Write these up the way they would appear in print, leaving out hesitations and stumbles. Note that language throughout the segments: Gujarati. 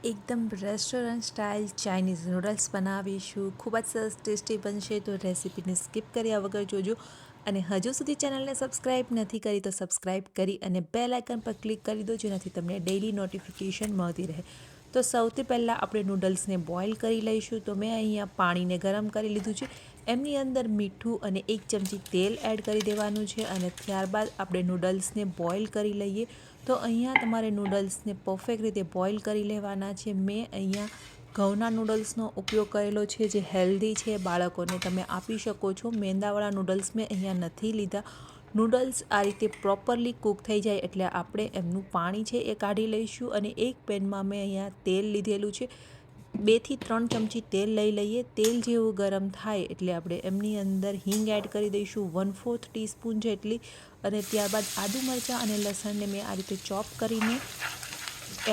એકદમ રેસ્ટોરન્ટ સ્ટાઇલ ચાઇનીઝ નૂડલ્સ બનાવીશું. ખૂબ જ સરસ ટેસ્ટી બનશે, તો રેસીપીને સ્કીપ કર્યા વગર જોજો. અને હજુ સુધી ચેનલને સબસ્ક્રાઈબ નથી કરી તો સબસ્ક્રાઈબ કરી અને બેલ આઇકન પર ક્લિક કરી દો, જેનાથી તમને ડેઇલી નોટિફિકેશન મળતી રહે. તો સૌથી પહેલાં આપણે નૂડલ્સને બોઇલ કરી લઈશું. તો મેં અહીંયા પાણીને ગરમ કરી લીધું છે. એમની અંદર મીઠું અને 1 ચમચી તેલ એડ કરી દેવાનું છે અને ત્યારબાદ આપણે નૂડલ્સને બોઇલ કરી લઈએ. તો અહીંયા તમારે નૂડલ્સને પરફેક્ટ રીતે બોઇલ કરી લેવાના છે. મેં અહીંયા ઘઉંના નૂડલ્સનો ઉપયોગ કરેલો છે, જે હેલ્ધી છે, બાળકોને તમે આપી શકો છો. મેંદાવાળા નૂડલ્સ મેં અહીંયા નથી લીધા. નૂડલ્સ આ રીતે પ્રોપરલી કૂક થઈ જાય એટલે આપણે એમનું પાણી છે એ કાઢી લઈશું. અને એક પેનમાં મેં અહીંયા તેલ લીધેલું છે. 2 થી 3 ચમચી તેલ લઈ લઈએ. તેલ જેવું ગરમ થાય એટલે આપણે એમની અંદર હિંગ એડ કરી દઈશું 1/4 ટીસ્પૂન જેટલી. અને ત્યારબાદ આદુ મરચાં અને લસણને મેં આ રીતે ચોપ કરીને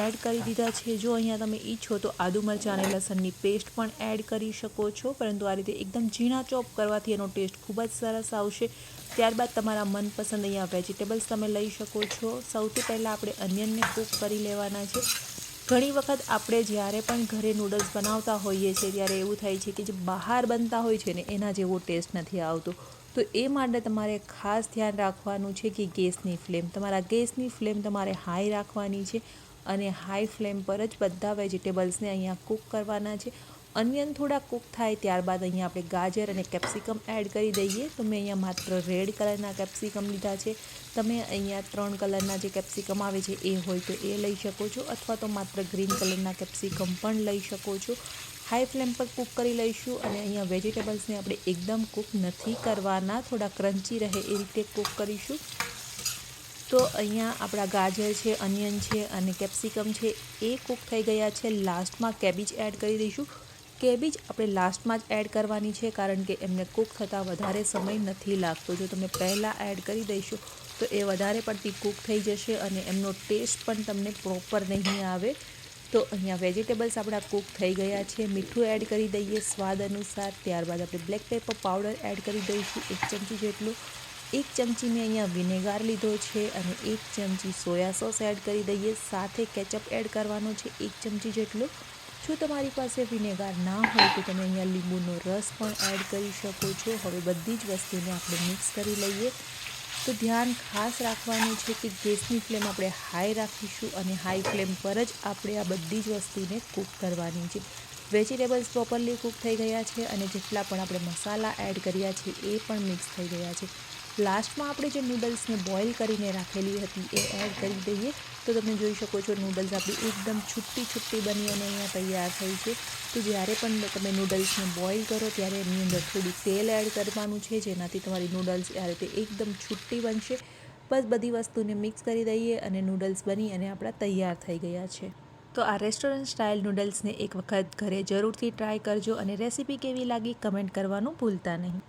એડ કરી દીધા છે. જો અહીંયા તમે ઈચ્છો તો આદુ મરચાં અને લસણની પેસ્ટ પણ એડ કરી શકો છો, પરંતુ આ રીતે એકદમ ઝીણા ચોપ કરવાથી એનો ટેસ્ટ ખૂબ જ સરસ આવશે. ત્યારબાદ તમારા મનપસંદ અહીંયા વેજીટેબલ્સ તમે લઈ શકો છો. સૌથી પહેલાં આપણે અનિયનને કૂક કરી લેવાના છે. ઘણી વખત આપણે જ્યારે પણ ઘરે નૂડલ્સ બનાવતા હોઈએ છીએ ત્યારે એવું થાય છે કે જે બહાર બનતા હોય છે ને એના જેવો ટેસ્ટ નથી આવતો. તો એ માટે તમારે ખાસ ધ્યાન રાખવાનું છે કે તમારા ગેસની ફ્લેમ તમારે હાઈ રાખવાની છે. અને હાઈ ફ્લેમ પર જ બધા વેજીટેબલ્સને અહીંયા કૂક કરવાના છે. અનિયન થોડા કૂક થાય ત્યારબાદ અહીંયા આપણે ગાજર અને કેપ્સિકમ એડ કરી દઈએ. તો મેં અહીંયા માત્ર રેડ કલરના કેપ્સિકમ લીધા છે. તમે અહીંયા 3 કલરના જે કેપ્સિકમ આવે છે એ હોય તો એ લઈ શકો છો, અથવા તો માત્ર ગ્રીન કલરના કેપ્સિકમ પણ લઈ શકો છો. હાઈ ફ્લેમ પર કૂક કરી લઈશું. અને અહીંયા વેજીટેબલ્સને આપણે એકદમ કૂક નથી કરવાના, થોડા ક્રન્ચી રહે એ રીતે કૂક કરીશું. તો અહીંયા આપણા ગાજર છે, અનિયન છે અને કેપ્સિકમ છે એ કૂક થઈ ગયા છે. લાસ્ટમાં કેબેજ એડ કરી દઈશું. કેબેજ આપણે લાસ્ટમાં જ એડ કરવાની છે, કારણ કે એમને કૂક થતાં વધારે સમય નથી લાગતો. જો તમે પહેલાં એડ કરી દઈશો તો એ વધારે પડતી કૂક થઈ જશે અને એમનો ટેસ્ટ પણ તમને પ્રોપર નહીં આવે. તો અહીંયા વેજીટેબલ્સ આપણા કૂક થઈ ગયા છે. મીઠું એડ કરી દઈએ સ્વાદ અનુસાર. ત્યારબાદ આપણે બ્લેક પેપર પાવડર એડ કરી દઈશું 1 ચમચી જેટલું. 1 ચમચી મેં અહીંયા વિનેગાર લીધો છે અને 1 ચમચી સોયા સોસ એડ કરી દઈએ. સાથે કેચઅપ એડ કરવાનો છે 1 ચમચી જેટલું. જો તમારી પાસે વિનેગાર ના હોય તો તમે અહીંયા લીંબુનો રસ પણ એડ કરી શકો છો. હવે બધી જ વસ્તુને આપણે મિક્સ કરી લઈએ. તો ધ્યાન ખાસ રાખવાનું છે કે ગેસની ફ્લેમ આપણે હાઈ રાખીશું અને હાઈ ફ્લેમ પર જ આપણે આ બધી જ વસ્તુને કૂક કરવાની છે. વેજીટેબલ્સ પ્રોપરલી કૂક થઈ ગયા છે અને જેટલા પણ આપણે મસાલા એડ કર્યા છે એ પણ મિક્સ થઈ ગયા છે. લાસ્ટમાં આપણે જે નૂડલ્સને બોઇલ કરીને રાખેલી હતી એ એડ કરી દઈએ. તો તમે જોઈ શકો છો નૂડલ્સ આપણી એકદમ છૂટી બની અને અહીંયા તૈયાર થઈ છે. તો જ્યારે પણ તમે નૂડલ્સને બોઇલ કરો ત્યારે એની અંદર થોડું તેલ એડ કરવાનું છે, જેનાથી તમારી નૂડલ્સ આ રીતે એકદમ છૂટી બનશે. બસ બધી વસ્તુને મિક્સ કરી દઈએ અને નૂડલ્સ બની અને આપણા તૈયાર થઈ ગયા છે. તો આ રેસ્ટોરન્ટ સ્ટાઇલ નૂડલ્સને એક વખત ઘરે જરૂરથી ટ્રાય કરજો અને રેસીપી કેવી લાગી કમેન્ટ કરવાનું ભૂલતા નહીં.